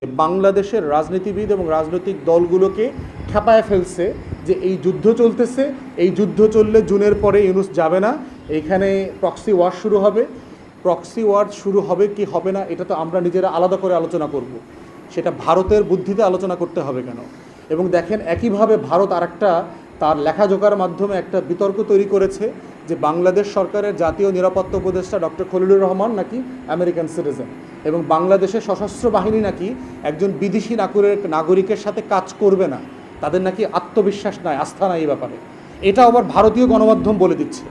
বাংলাদেশের রাজনীতিবিদ এবং রাজনৈতিক দলগুলোকে খেপায় ফেলছে যে এই যুদ্ধ চলতেছে, এই যুদ্ধ চললে জুনের পরে ইউনূস যাবে না, এইখানে প্রক্সি ওয়ার শুরু হবে। প্রক্সি ওয়ার শুরু হবে কি হবে না এটা তো আমরা নিজেরা আলাদা করে আলোচনা করব, সেটা ভারতের বুদ্ধিতে আলোচনা করতে হবে কেন। এবং দেখেন একইভাবে ভারত আরেকটা তার লেখাজোকার মাধ্যমে একটা বিতর্ক তৈরি করেছে যে বাংলাদেশ সরকারের জাতীয় নিরাপত্তা উপদেষ্টা ডক্টর খলিলুর রহমান নাকি আমেরিকান সিটিজেন, এবং বাংলাদেশের সশস্ত্র বাহিনী নাকি একজন বিদেশি নাগরিকের সাথে কাজ করবে না, তাদের নাকি আত্মবিশ্বাস নাই, আস্থা নাই এই ব্যাপারে। এটা আবার ভারতীয় গণমাধ্যম বলে দিচ্ছে,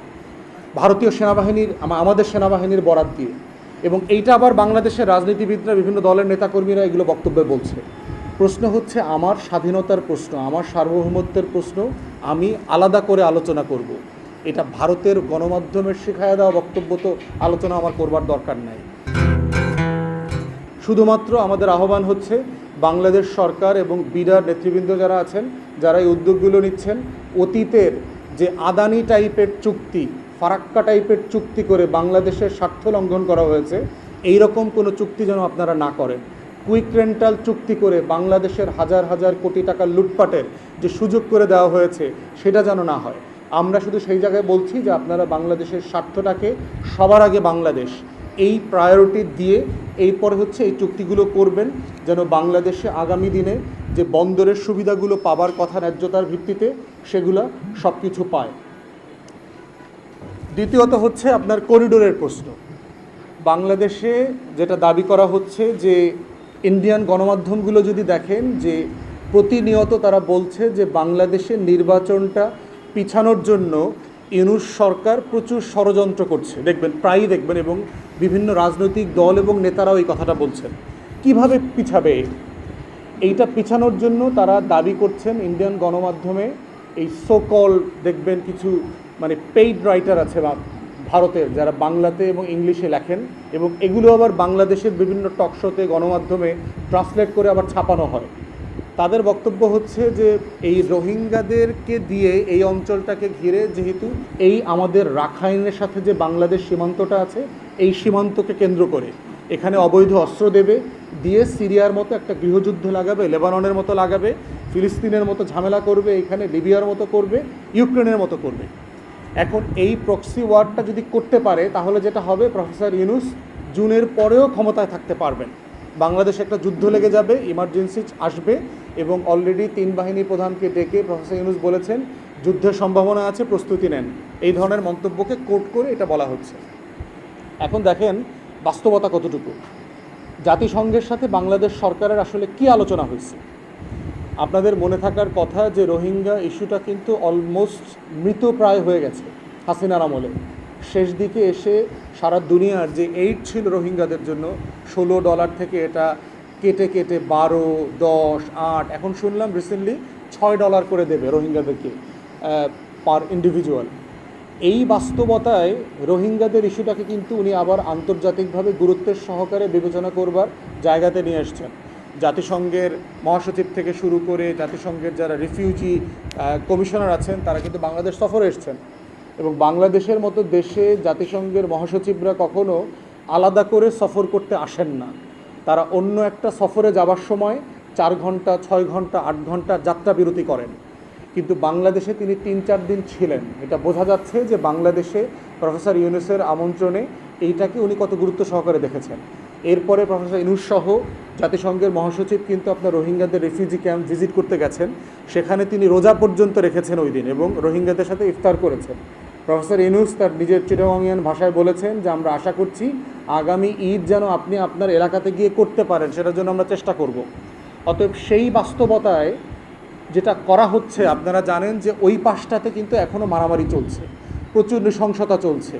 ভারতীয় সেনাবাহিনীর, আমাদের সেনাবাহিনীর বরাত দিয়ে। এবং এইটা আবার বাংলাদেশের রাজনীতিবিদরা, বিভিন্ন দলের নেতাকর্মীরা এগুলো বক্তব্যে বলছে। প্রশ্ন হচ্ছে আমার স্বাধীনতার প্রশ্ন, আমার সার্বভৌমত্বের প্রশ্ন, আমি আলাদা করে আলোচনা করব। এটা ভারতের গণমাধ্যমের শিখায়া দেওয়া বক্তব্য তো আলোচনা আমার করবার দরকার নাই। শুধুমাত্র আমাদের আহ্বান হচ্ছে বাংলাদেশ সরকার এবং বিডার নেতৃবৃন্দ যারা আছেন, যারা এই উদ্যোগগুলো নিচ্ছেন, অতীতের যে আদানি টাইপের চুক্তি, ফারাক্কা টাইপের চুক্তি করে বাংলাদেশের স্বার্থ লঙ্ঘন করা হয়েছে, এই রকম কোনো চুক্তি যেন আপনারা না করেন। কুইক রেন্টাল চুক্তি করে বাংলাদেশের হাজার হাজার কোটি টাকা লুটপাটের যে সুযোগ করে দেওয়া হয়েছে সেটা যেন না হয়। আমরা শুধু সেই জায়গায় বলছি যে আপনারা বাংলাদেশের স্বার্থটাকে সবার আগে বাংলাদেশ এই প্রায়োরিটি দিয়ে এরপরে হচ্ছে এই চুক্তিগুলো করবেন, যেন বাংলাদেশে আগামী দিনে যে বন্দরের সুবিধাগুলো পাবার কথা ন্যায্যতার ভিত্তিতে সেগুলো সব কিছু পায়। দ্বিতীয়ত হচ্ছে আপনার করিডোরের প্রশ্ন। বাংলাদেশে যেটা দাবি করা হচ্ছে যে ইন্ডিয়ান গণমাধ্যমগুলো যদি দেখেন যে প্রতিনিয়ত তারা বলছে যে বাংলাদেশের নির্বাচনটা পিছানোর জন্য ইউনূস সরকার প্রচুর ষড়যন্ত্র করছে, দেখবেন প্রায়ই দেখবেন, এবং বিভিন্ন রাজনৈতিক দল এবং নেতারাও এই কথাটা বলছেন। কিভাবে পিছাবে এইটা পিছানোর জন্য তারা দাবি করছেন ইন্ডিয়ান গণমাধ্যমে এই সোকল, দেখবেন কিছু মানে পেইড রাইটার আছে ভারতের, যারা বাংলাতে এবং ইংলিশে লেখেন, এবং এগুলো আবার বাংলাদেশের বিভিন্ন টকশোতে গণমাধ্যমে ট্রান্সলেট করে আবার ছাপানো হয়। তাদের বক্তব্য হচ্ছে যে এই রোহিঙ্গাদেরকে দিয়ে এই অঞ্চলটাকে ঘিরে, যেহেতু এই আমাদের রাখাইনের সাথে যে বাংলাদেশ সীমান্তটা আছে, এই সীমান্তকে কেন্দ্র করে এখানে অবৈধ অস্ত্র দেবে, দিয়ে সিরিয়ার মতো একটা গৃহযুদ্ধ লাগাবে, লেবাননের মতো লাগাবে, ফিলিস্তিনের মতো ঝামেলা করবে, এখানে লিবিয়ার মতো করবে, ইউক্রেনের মতো করবে। এখন এই প্রক্সি ওয়ারটা যদি করতে পারে তাহলে যেটা হবে, প্রফেসর ইউনূস জুনের পরেও ক্ষমতায় থাকতে পারবেন। বাংলাদেশে একটা যুদ্ধ লেগে যাবে, ইমার্জেন্সি আসবে, এবং অলরেডি 3 বাহিনী প্রধানকে ডেকে প্রফেসর ইউনূস বলেছেন যুদ্ধের সম্ভাবনা আছে, প্রস্তুতি নেন। এই ধরনের মন্তব্যকে কোট করে এটা বলা হচ্ছে। এখন দেখেন বাস্তবতা কতটুকু। জাতিসংঘের সাথে বাংলাদেশ সরকারের আসলে কি আলোচনা হয়েছে। আপনাদের মনে থাকার কথা যে রোহিঙ্গা ইস্যুটা কিন্তু অলমোস্ট মৃতপ্রায় হয়ে গেছে হাসিনার আমলে। শেষ দিকে এসে সারা দুনিয়ার যে এইড ছিল রোহিঙ্গাদের জন্য, $16 থেকে এটা কেটে কেটে 12, 10, 8, এখন শুনলাম রিসেন্টলি $6 করে দেবে রোহিঙ্গাদেরকে পার ইন্ডিভিজুয়াল। এই বাস্তবতায় রোহিঙ্গাদের ইস্যুটাকে কিন্তু উনি আবার আন্তর্জাতিকভাবে গুরুত্বের সহকারে বিবেচনা করবার জায়গাতে নিয়ে আসছেন। জাতিসংঘের মহাসচিব থেকে শুরু করে জাতিসংঘের যারা রিফিউজি কমিশনার আছেন তারা কিন্তু বাংলাদেশ সফরে এসছেন, এবং বাংলাদেশের মতো দেশে জাতিসংঘের মহাসচিবরা কখনো আলাদা করে সফর করতে আসেন না। তারা অন্য একটা সফরে যাবার সময় 4 ঘন্টা, 6 ঘন্টা, 8 ঘন্টা যাত্রা বিরতি করেন, কিন্তু বাংলাদেশে তিনি 3-4 দিন ছিলেন। এটা বোঝা যাচ্ছে যে বাংলাদেশে প্রফেসর ইউনূসের আমন্ত্রণে এইটাকে উনি কত গুরুত্ব সহকারে দেখেছেন। এরপরে প্রফেসর ইউনূস সহ জাতিসংঘের মহাসচিব কিন্তু আপনার রোহিঙ্গাদের রেফিউজি ক্যাম্প ভিজিট করতে গেছেন, সেখানে তিনি রোজা পর্যন্ত রেখেছেন ওই দিন, এবং রোহিঙ্গাদের সাথে ইফতার করেছেন। প্রফেসর ইউনূস তার নিজের চিটাগাংইয়ান ভাষায় বলেছেন যে আমরা আশা করছি আগামী ঈদ যেন আপনি আপনার এলাকাতে গিয়ে করতে পারেন, সেটার জন্য আমরা চেষ্টা করব। অতএব সেই বাস্তবতায় যেটা করা হচ্ছে, আপনারা জানেন যে ওই পাশটাতে কিন্তু এখনও মারামারি চলছে, প্রচুর নৃশংসতা চলছে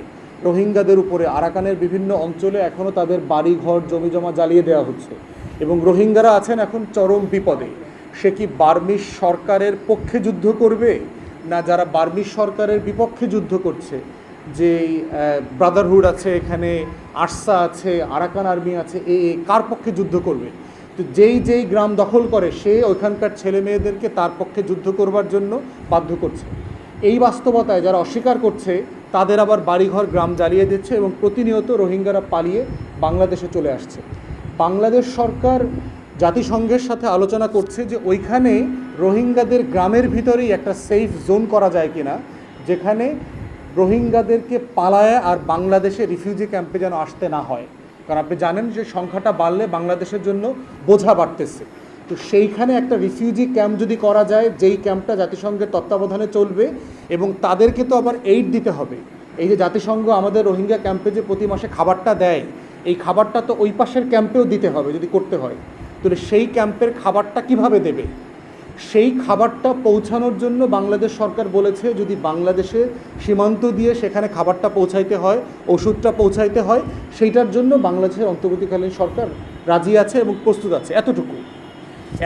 রোহিঙ্গাদের উপরে। আরাকানের বিভিন্ন অঞ্চলে এখনও তাদের বাড়িঘর জমিজমা জ্বালিয়ে দেওয়া হচ্ছে, এবং রোহিঙ্গারা আছেন এখন চরম বিপদে। সে কি বার্মিজ সরকারের পক্ষে যুদ্ধ করবে, না যারা বার্মিজ সরকারের বিপক্ষে যুদ্ধ করছে, যে ব্রাদারহুড আছে, এখানে আরসা আছে, আরাকান আর্মি আছে, কার পক্ষে যুদ্ধ করবে? তো যেই গ্রাম দখল করে সে ওইখানকার ছেলে মেয়েদেরকে তার পক্ষে যুদ্ধ করবার জন্য বাধ্য করছে। এই বাস্তবতায় যারা অস্বীকার করছে তাদের আবার বাড়িঘর গ্রাম জ্বালিয়ে দিচ্ছে, এবং প্রতিনিয়ত রোহিঙ্গারা পালিয়ে বাংলাদেশে চলে আসছে। বাংলাদেশ সরকার জাতিসংঘের সাথে আলোচনা করছে যে ওইখানে রোহিঙ্গাদের গ্রামের ভিতরেই একটা সেফ জোন করা যায় কিনা, যেখানে রোহিঙ্গাদেরকে পালায় আর বাংলাদেশে রিফিউজি ক্যাম্পে যেন আসতে না হয়। কারণ আপনি জানেন যে সংখ্যাটা বাড়লে বাংলাদেশের জন্য বোঝা বাড়তেছে। তো সেইখানে একটা রিফিউজি ক্যাম্প যদি করা যায়, যেই ক্যাম্পটা জাতিসংঘের তত্ত্বাবধানে চলবে, এবং তাদেরকে তো আবার এইড দিতে হবে। এই যে জাতিসংঘ আমাদের রোহিঙ্গা ক্যাম্পে যে প্রতি মাসে খাবারটা দেয়, এই খাবারটা তো ওই পাশের ক্যাম্পেও দিতে হবে যদি করতে হয়। তাহলে সেই ক্যাম্পের খাবারটা কিভাবে দেবে? সেই খাবারটা পৌঁছানোর জন্য বাংলাদেশ সরকার বলেছে যদি বাংলাদেশে সীমান্ত দিয়ে সেখানে খাবারটা পৌঁছাইতে হয়, ওষুধটা পৌঁছাইতে হয়, সেইটার জন্য বাংলাদেশের অন্তর্বর্তীকালীন সরকার রাজি আছে এবং প্রস্তুত আছে, এতটুকু।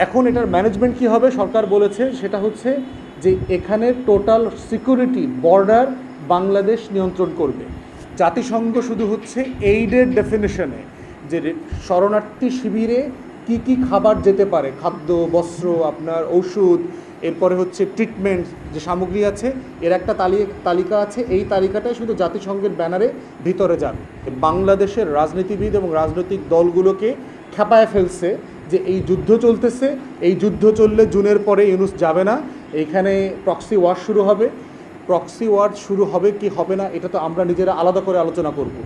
এখন এটার ম্যানেজমেন্ট কী হবে সরকার বলেছে, সেটা হচ্ছে যে এখানে টোটাল সিকিউরিটি বর্ডার বাংলাদেশ নিয়ন্ত্রণ করবে। জাতিসংঘ শুধু হচ্ছে এইডের ডেফিনেশনে যে শরণার্থী শিবিরে কি কি খাবার যেতে পারে, খাদ্য, বস্ত্র, আপনার ওষুধ, এরপরে হচ্ছে ট্রিটমেন্ট যে সামগ্রী আছে, এর একটা তালিকা আছে। এই তালিকাটাই শুধু জাতিসংঘের ব্যানারে ভিতরে যাবে। বাংলাদেশের রাজনীতিবিদ এবং রাজনৈতিক দলগুলোকে খেপায় ফেলছে যে এই যুদ্ধ চলতেছে, এই যুদ্ধ চললে জুনের পরে ইউনূস যাবে না, এইখানে প্রক্সি ওয়ার শুরু হবে। প্রক্সি ওয়ার শুরু হবে কি হবে না এটা তো আমরা নিজেরা আলাদা করে আলোচনা করব,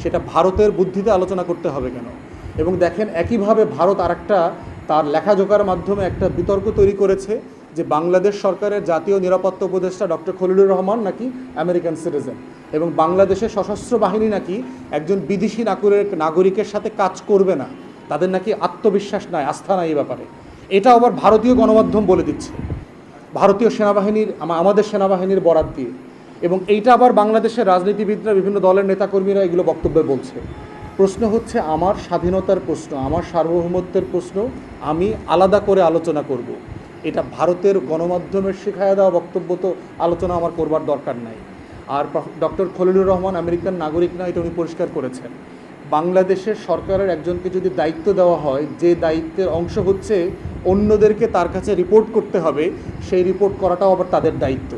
সেটা ভারতের বুদ্ধিতে আলোচনা করতে হবে কেন। এবং দেখেন একইভাবে ভারত আরেকটা তার লেখাজোকার মাধ্যমে একটা বিতর্ক তৈরি করেছে যে বাংলাদেশ সরকারের জাতীয় নিরাপত্তা উপদেষ্টা ডক্টর খলিলুর রহমান নাকি আমেরিকান সিটিজেন, এবং বাংলাদেশের সশস্ত্র বাহিনী নাকি একজন বিদেশি নাগরিকের সাথে কাজ করবে না, তাদের নাকি আত্মবিশ্বাস নাই, আস্থা নাই এই ব্যাপারে। এটা আবার ভারতীয় গণমাধ্যম বলে দিচ্ছে, ভারতীয় সেনাবাহিনীর, আমাদের সেনাবাহিনীর বরাত দিয়ে। এবং এইটা আবার বাংলাদেশের রাজনীতিবিদরা, বিভিন্ন দলের নেতাকর্মীরা এগুলো বক্তব্যে বলছে। প্রশ্ন হচ্ছে আমার স্বাধীনতার প্রশ্ন, আমার সার্বভৌমত্বের প্রশ্ন, আমি আলাদা করে আলোচনা করব। এটা ভারতের গণমাধ্যমের শেখায় দেওয়া বক্তব্য তো আলোচনা আমার করবার দরকার নাই। আর ডক্টর খলিলুর রহমান আমেরিকান নাগরিক না, এটা উনি পরিষ্কার করেছেন। বাংলাদেশের সরকারের একজনকে যদি দায়িত্ব দেওয়া হয়, যে দায়িত্বের অংশ হচ্ছে অন্যদেরকে তার কাছে রিপোর্ট করতে হবে, সেই রিপোর্ট করাটাও আবার তাদের দায়িত্ব।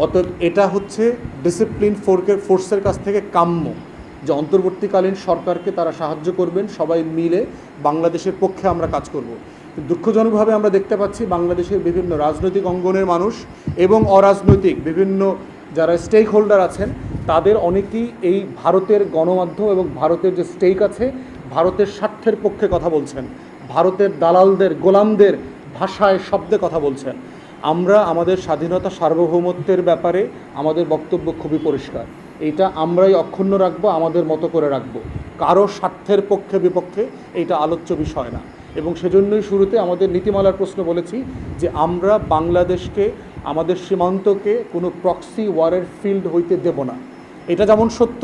অতএব এটা হচ্ছে ডিসিপ্লিন ফোর্সের কাছ থেকে কাম্য যে অন্তর্বর্তীকালীন সরকারকে তারা সাহায্য করবেন, সবাই মিলে বাংলাদেশের পক্ষে আমরা কাজ করব। দুঃখজনকভাবে আমরা দেখতে পাচ্ছি বাংলাদেশের বিভিন্ন রাজনৈতিক অঙ্গনের মানুষ এবং অরাজনৈতিক বিভিন্ন যারা স্টেক হোল্ডার আছেন, তাদের অনেকেই এই ভারতের গণমাধ্যম এবং ভারতের যে স্টেক আছে, ভারতের স্বার্থের পক্ষে কথা বলছেন, ভারতের দালালদের, গোলামদের ভাষায়, শব্দে কথা বলছেন। আমরা আমাদের স্বাধীনতা সার্বভৌমত্বের ব্যাপারে আমাদের বক্তব্য খুবই পরিষ্কার, এইটা আমরাই অক্ষুণ্ণ রাখবো, আমাদের মতো করে রাখবো, কারো স্বার্থের পক্ষে বিপক্ষে এইটা আলোচ্য বিষয় না। এবং সেজন্যই শুরুতে আমাদের নীতিমালার প্রশ্ন বলেছি যে আমরা বাংলাদেশকে, আমাদের সীমান্তকে কোনো প্রক্সি ওয়ারের ফিল্ড হইতে দেব না। এটা যেমন সত্য,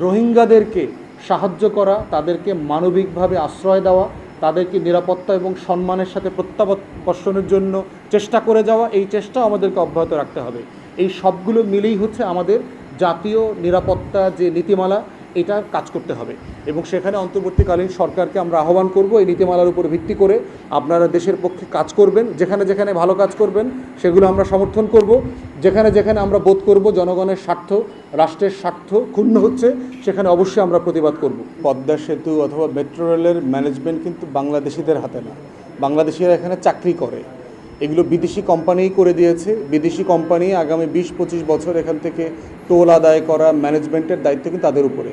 রোহিঙ্গাদেরকে সাহায্য করা, তাদেরকে মানবিকভাবে আশ্রয় দেওয়া, তাদেরকে নিরাপত্তা এবং সম্মানের সাথে প্রত্যাবর্ষণের জন্য চেষ্টা করে যাওয়া, এই চেষ্টা আমাদেরকে অব্যাহত রাখতে হবে। এই সবগুলো মিলেই হচ্ছে আমাদের জাতীয় নিরাপত্তা যে নীতিমালা, এটা কাজ করতে হবে। এবং সেখানে অন্তর্বর্তীকালীন সরকারকে আমরা আহ্বান করব এই নীতিমালার উপর ভিত্তি করে আপনারা দেশের পক্ষে কাজ করবেন, যেখানে যেখানে ভালো কাজ করবেন সেগুলো আমরা সমর্থন করব, যেখানে যেখানে আমরা বোধ করব জনগণের স্বার্থ, রাষ্ট্রের স্বার্থ ক্ষুণ্ণ হচ্ছে, সেখানে অবশ্যই আমরা প্রতিবাদ করব। পদ্মা সেতু অথবা মেট্রো রেলের ম্যানেজমেন্ট কিন্তু বাংলাদেশিদের হাতে না, বাংলাদেশিরা এখানে চাকরি করে, এগুলো বিদেশি কোম্পানিই করে দিয়েছে। বিদেশি কোম্পানি আগামী 20-25 বছর এখান থেকে টোল আদায় করা, ম্যানেজমেন্টের দায়িত্ব কিন্তু তাদের উপরে।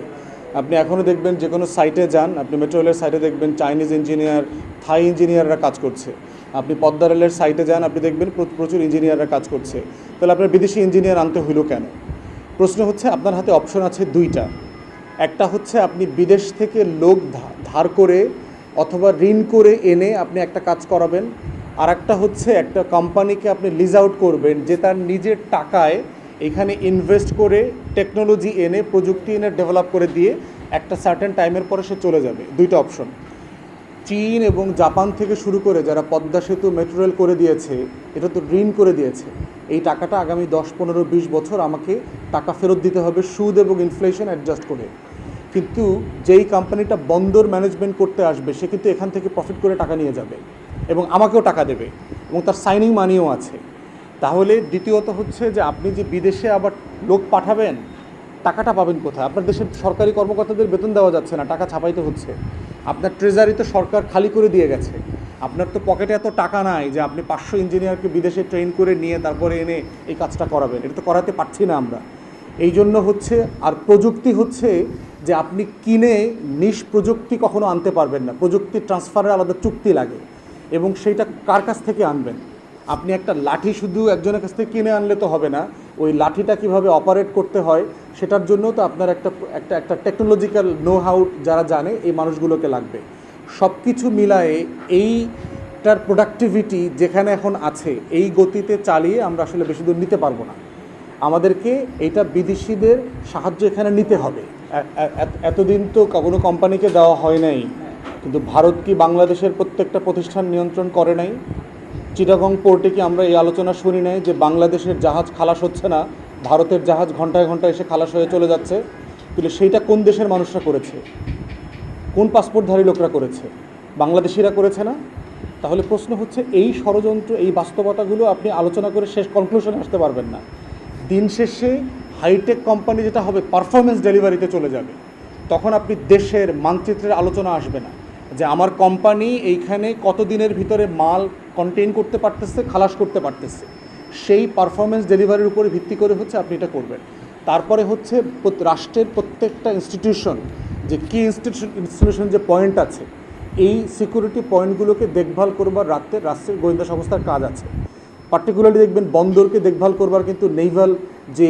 আপনি এখনও দেখবেন যে কোনো সাইটে যান, আপনি মেট্রো রেলের সাইটে দেখবেন চাইনিজ ইঞ্জিনিয়ার, থাই ইঞ্জিনিয়াররা কাজ করছে। আপনি পদ্মা রেলের সাইটে যান, আপনি দেখবেন প্রচুর ইঞ্জিনিয়াররা কাজ করছে। তাহলে আপনার বিদেশি ইঞ্জিনিয়ার আনতে হইল কেন? প্রশ্ন হচ্ছে আপনার হাতে অপশন আছে দুইটা। একটা হচ্ছে আপনি বিদেশ থেকে লোক ধার করে অথবা ঋণ করে এনে আপনি একটা কাজ করাবেন, আর একটা হচ্ছে একটা কোম্পানিকে আপনি লিজ আউট করবেন যে তার নিজের টাকায় এখানে ইনভেস্ট করে টেকনোলজি এনে, প্রযুক্তি এনে ডেভেলপ করে দিয়ে একটা সার্টেন টাইমের পরে সে চলে যাবে। দুইটা অপশন। চীন এবং জাপান থেকে শুরু করে যারা পদ্মা সেতু, মেট্রো রেল করে দিয়েছে, এটা তো ঋণ করে দিয়েছে। এই টাকাটা আগামী 10-15-20 বছর আমাকে টাকা ফেরত দিতে হবে, সুদ এবং ইনফ্লেশন অ্যাডজাস্ট করে। কিন্তু যেই কোম্পানিটা বন্দর ম্যানেজমেন্ট করতে আসবে, সে কিন্তু এখান থেকে প্রফিট করে টাকা নিয়ে যাবে এবং আমাকেও টাকা দেবে এবং তার সাইনিং মানিও আছে। তাহলে দ্বিতীয়ত হচ্ছে যে আপনি যে বিদেশে আবার লোক পাঠাবেন, টাকাটা পাবেন কোথায়? আপনার দেশের সরকারি কর্মকর্তাদের বেতন দেওয়া যাচ্ছে না, টাকা ছাপাইতে হচ্ছে। আপনার ট্রেজারি তো সরকার খালি করে দিয়ে গেছে। আপনার তো পকেটে এত টাকা নাই যে আপনি 500 ইঞ্জিনিয়ারকে বিদেশে ট্রেন করে নিয়ে তারপরে এনে এই কাজটা করাবেন, এটা তো করাতে পারছি না আমরা। এই জন্য হচ্ছে, আর প্রযুক্তি হচ্ছে যে আপনি কিনে নিশ প্রযুক্তি কখনো আনতে পারবেন না, প্রযুক্তি ট্রান্সফারের আলাদা চুক্তি লাগে, এবং সেইটা কার কাছ থেকে আনবেন? আপনি একটা লাঠি শুধু একজনের কাছ থেকে কিনে আনলে তো হবে না, ওই লাঠিটা কিভাবে অপারেট করতে হয় সেটার জন্য তো আপনার একটা একটা একটা টেকনোলজিক্যাল নো হাউ যারা জানে এই মানুষগুলোকে লাগবে। সব কিছু মিলায়ে এইটার প্রোডাক্টিভিটি যেখানে এখন আছে এই গতিতে চালিয়ে আমরা আসলে বেশি দূর নিতে পারবো না। আমাদেরকে এইটা বিদেশিদের সাহায্য এখানে নিতে হবে। এতদিন তো কোনো কোম্পানিকে দেওয়া হয় নাই, কিন্তু ভারত কি বাংলাদেশের প্রত্যেকটা প্রতিষ্ঠান নিয়ন্ত্রণ করে নাই? চিটাগং পোর্টে কি আমরা এই আলোচনা শুনি নাই যে বাংলাদেশের জাহাজ খালাস হচ্ছে না, ভারতের জাহাজ ঘন্টায় ঘন্টায় এসে খালাস হয়ে চলে যাচ্ছে? তাহলে সেইটা কোন দেশের মানুষরা করেছে? কোন পাসপোর্টধারী লোকরা করেছে? বাংলাদেশিরা করেছে না? তাহলে প্রশ্ন হচ্ছে, এই ষড়যন্ত্র, এই বাস্তবতাগুলো আপনি আলোচনা করে শেষ কনক্লুশনে আসতে পারবেন না। দিন শেষে হাইটেক কোম্পানি যেটা হবে পারফরমেন্স ডেলিভারিতে চলে যাবে, তখন আপনি দেশের মানচিত্রের আলোচনা আসবে না যে আমার কোম্পানি এইখানে কত দিনের ভিতরে মাল কন্টেইন করতে পারতেছে, খালাস করতে পারতেছে। সেই পারফরমেন্স ডেলিভারির উপরে ভিত্তি করে হচ্ছে আপনি এটা করবেন। তারপরে হচ্ছে রাষ্ট্রের প্রত্যেকটা ইনস্টিটিউশন, যে কি ইনস্টিটিউশন যে পয়েন্ট আছে, এই সিকিউরিটি পয়েন্টগুলোকে দেখভাল করবার রাষ্ট্রের গোয়েন্দা সংস্থার কাজ আছে। পার্টিকুলারলি দেখবেন বন্দরকে দেখভাল করবার কিন্তু নেভাল যে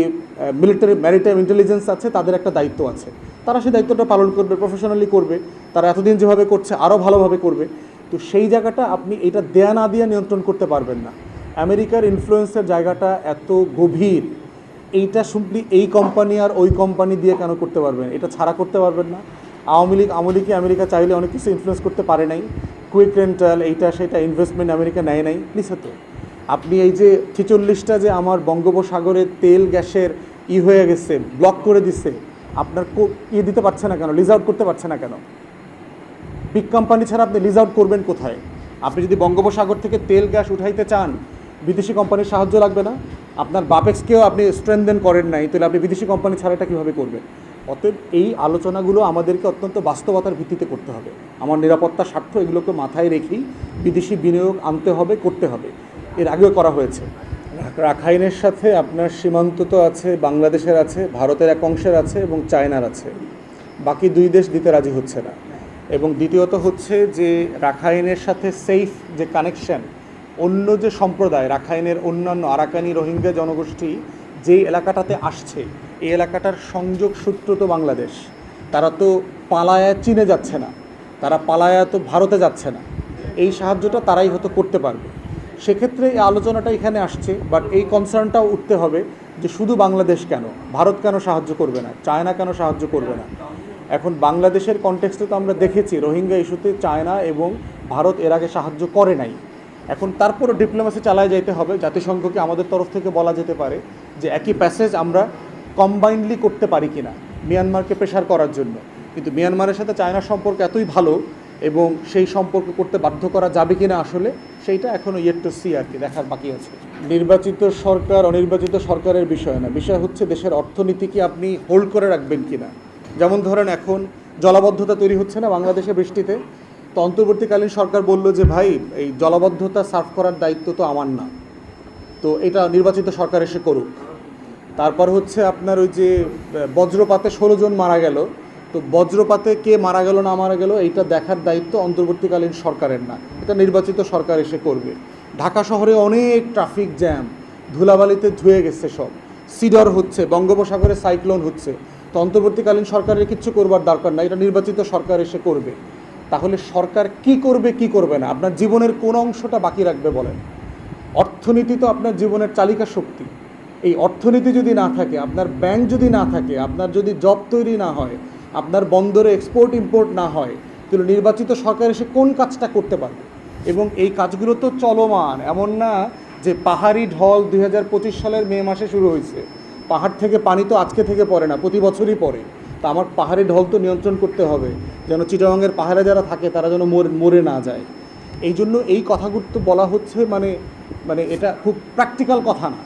মিলিটারি ম্যারিটাইম ইন্টেলিজেন্স আছে তাদের একটা দায়িত্ব আছে, তারা সেই দায়িত্বটা পালন করবে, প্রফেশনালি করবে, তারা এতদিন যেভাবে করছে আরও ভালোভাবে করবে। তো সেই জায়গাটা আপনি এটা দেয়া না দিয়ে নিয়ন্ত্রণ করতে পারবেন না। আমেরিকার ইনফ্লুয়েন্সের জায়গাটা এত গভীর, এইটা সিম্পলি এই কোম্পানি আর ওই কোম্পানি দিয়ে কেন করতে পারবেন? এটা ছাড়া করতে পারবেন না। আওয়ামী লীগ আমেরিকা চাইলে অনেক কিছু ইনফ্লুয়েন্স করতে পারে নাই, কুইক রেন্টাল এইটা সেটা ইনভেস্টমেন্ট আমেরিকা নেয় নাই, প্লিজ। হতো আপনি এই যে 46টা যে আমার বঙ্গোপসাগরের তেল গ্যাসের হয়ে গেছে, ব্লক করে দিচ্ছে, আপনার দিতে পারছে না কেন? লিজ আউট করতে পারছে না কেন? বিগ কোম্পানি ছাড়া আপনি লিজ আউট করবেন কোথায়? আপনি যদি বঙ্গোপসাগর থেকে তেল গ্যাস উঠাইতে চান, বিদেশি কোম্পানির সাহায্য লাগবে না? আপনার বাপেক্সকেও আপনি স্ট্রেনদেন করেন নাই, তাহলে আপনি বিদেশি কোম্পানি ছাড়া এটা কীভাবে করবেন? অতএব এই আলোচনাগুলো আমাদেরকে অত্যন্ত বাস্তবতার ভিত্তিতে করতে হবে। আমার নিরাপত্তার স্বার্থ এগুলোকে মাথায় রেখেই বিদেশি বিনিয়োগ আনতে হবে, করতে হবে। এর আগেও করা হয়েছে। রাখাইনের সাথে আপনার সীমান্ত তো আছে, বাংলাদেশের আছে, ভারতের এক অংশের আছে এবং চায়নার আছে। বাকি দুই দেশ দিতে রাজি হচ্ছে না। এবং দ্বিতীয়ত হচ্ছে যে রাখাইনের সাথে সেফ যে কানেকশন, অন্য যে সম্প্রদায় রাখাইনের অন্যান্য আরাকানি রোহিঙ্গা জনগোষ্ঠী যেই এলাকাটাতে আসছে, এই এলাকাটার সংযোগ সূত্র তো বাংলাদেশ। তারা তো পালায়া চীনে যাচ্ছে না, তারা পালায়া তো ভারতে যাচ্ছে না। এই সাহায্যটা তারাই হয়তো করতে পারবে। সেক্ষেত্রে এই আলোচনাটা এখানে আসছে, বাট এই কনসার্নটাও উঠতে হবে যে শুধু বাংলাদেশ কেন, ভারত কেন সাহায্য করবে না, চায়না কেন সাহায্য করবে না? এখন বাংলাদেশের কনটেক্সটে তো আমরা দেখেছি রোহিঙ্গা ইস্যুতে চায়না এবং ভারত এর আগে সাহায্য করে নাই। এখন তারপরও ডিপ্লোমেসি চালায় যেতে হবে। জাতিসংঘকে আমাদের তরফ থেকে বলা যেতে পারে যে একই প্যাসেজ আমরা কম্বাইন্ডলি করতে পারি কিনা মিয়ানমারকে প্রেশার করার জন্য। কিন্তু মিয়ানমারের সাথে চায়নার সম্পর্ক এতই ভালো এবং সেই সম্পর্ক করতে বাধ্য করা যাবে কিনা আসলে সেইটা এখনও ইয়েট টু সি, আর কি দেখার বাকি আছে। নির্বাচিত সরকার অনির্বাচিত সরকারের বিষয় না, বিষয় হচ্ছে দেশের অর্থনীতিকে আপনি হোল্ড করে রাখবেন কিনা। যেমন ধরেন এখন জলাবদ্ধতা তৈরি হচ্ছে না বাংলাদেশে বৃষ্টিতে, তো অন্তর্বর্তীকালীন সরকার বলল যে ভাই এই জলাবদ্ধতা সার্ভ করার দায়িত্ব তো আমার না, তো এটা নির্বাচিত সরকার এসে করুক। তারপর হচ্ছে আপনার ওই যে বজ্রপাতে 16 জন মারা গেল, তো বজ্রপাতে কে মারা গেল না মারা গেল এইটা দেখার দায়িত্ব অন্তর্বর্তীকালীন সরকারের না, এটা নির্বাচিত সরকার এসে করবে। ঢাকা শহরে অনেক ট্রাফিক জ্যাম, ধুলাবালিতে ধুয়ে গেছে সব, সিডর হচ্ছে, বঙ্গোপসাগরে সাইক্লোন হচ্ছে, তো অন্তর্বর্তীকালীন সরকারের কিচ্ছু করবার দরকার না, এটা নির্বাচিত সরকার এসে করবে। তাহলে সরকার কি করবে কি করবে না, আপনার জীবনের কোন অংশটা বাকি রাখবে বলেন? অর্থনীতি তো আপনার জীবনের চালিকা শক্তি। এই অর্থনীতি যদি না থাকে, আপনার ব্যাংক যদি না থাকে, আপনার যদি জব তৈরি না হয়, আপনার বন্দরে এক্সপোর্ট ইম্পোর্ট না হয়, তাহলে নির্বাচিত সরকার এসে কোন কাজটা করতে পারবে? এবং এই কাজগুলো তো চলমান, এমন না যে পাহাড়ি ঢল 2025 সালের মে মাসে শুরু হয়েছে। পাহাড় থেকে পানি তো আজকে থেকে পড়ে না, প্রতি বছরই পড়ে। তা আমার পাহাড়ি ঢল তো নিয়ন্ত্রণ করতে হবে, যেন চিটাগাংয়ের পাহাড়ে যারা থাকে তারা যেন মরে না যায়। এই জন্য এই কথাগুলো তো বলা হচ্ছে, মানে এটা খুব প্র্যাকটিক্যাল কথা না।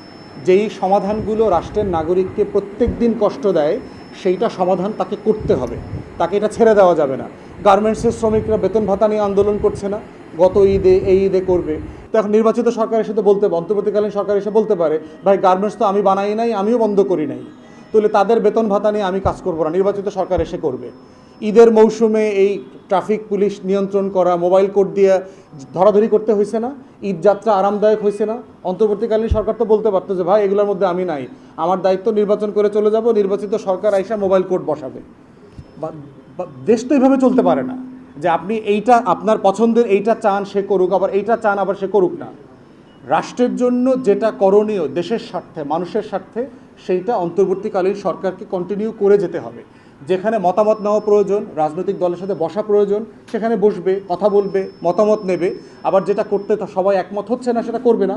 যেই সমাধানগুলো রাষ্ট্রের নাগরিককে প্রত্যেক দিন কষ্ট দেয়, সেইটা সমাধান তাকে করতে হবে, তাকে এটা ছেড়ে দেওয়া যাবে না। গার্মেন্টসের শ্রমিকরা বেতন ভাতা নিয়ে আন্দোলন করছে না, গত ঈদে এই ঈদে করবে। তো এখন নির্বাচিত সরকার এসে তো বলতে, অন্তর্বর্তীকালীন সরকার এসে বলতে পারে, ভাই গার্মেন্টস তো আমি বানাই নাই, আমিও বন্ধ করি নাই, তাহলে তাদের বেতন ভাতা নিয়ে আমি কাজ করবো না, নির্বাচিত সরকার এসে করবে। ঈদের মৌসুমে এই ট্রাফিক পুলিশ নিয়ন্ত্রণ করা, মোবাইল কোড দিয়ে ধরাধরি করতে হয়েছে না? ঈদ যাত্রা আরামদায়ক হয়েছে না? অন্তর্বর্তীকালীন সরকার তো বলতে পারতো যে ভাই এগুলোর মধ্যে আমি নাই, আমার দায়িত্ব নির্বাচন করে চলে যাব, নির্বাচিত সরকার আইসা মোবাইল কোড বসাবে। দেশ তো এইভাবে চলতে পারে না যে আপনি এইটা আপনার পছন্দের এইটা চান সে করুক, আবার এইটা চান আবার সে করুক না। রাষ্ট্রের জন্য যেটা করণীয় দেশের স্বার্থে, মানুষের স্বার্থে, সেইটা অন্তর্বর্তীকালীন সরকারকে কন্টিনিউ করে যেতে হবে। যেখানে মতামত নেওয়া প্রয়োজন, রাজনৈতিক দলের সাথে বসা প্রয়োজন, সেখানে বসবে, কথা বলবে, মতামত নেবে। আবার যেটা করতে সবাই একমত হচ্ছে না সেটা করবে না।